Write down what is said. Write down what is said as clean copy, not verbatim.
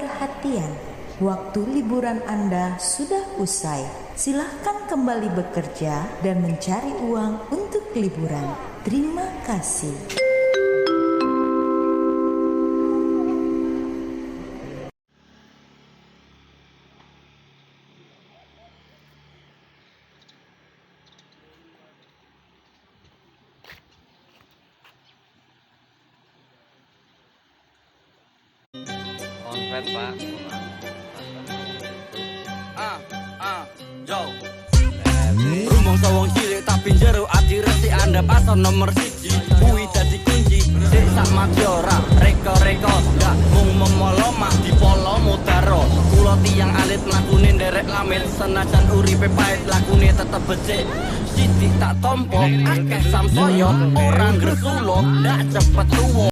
perhatian. Waktu liburan Anda sudah usai. Silahkan kembali bekerja dan mencari uang untuk liburan. Terima kasih. Konven Pak. Yo. Rumangsa wong cilik tapi jero ati resi Anda pasar nomor 1. Kuwi dadi kunci. Sik sak mati ora reko-reko ndak mung memolo mak dipolo mutaro. Kula tiyang alit mlakune nderek lamil senajan uripe pahit lakune tetep becik. Sithik tak tompo akeh samsaya ora ngresulo ndak cepet tuwa.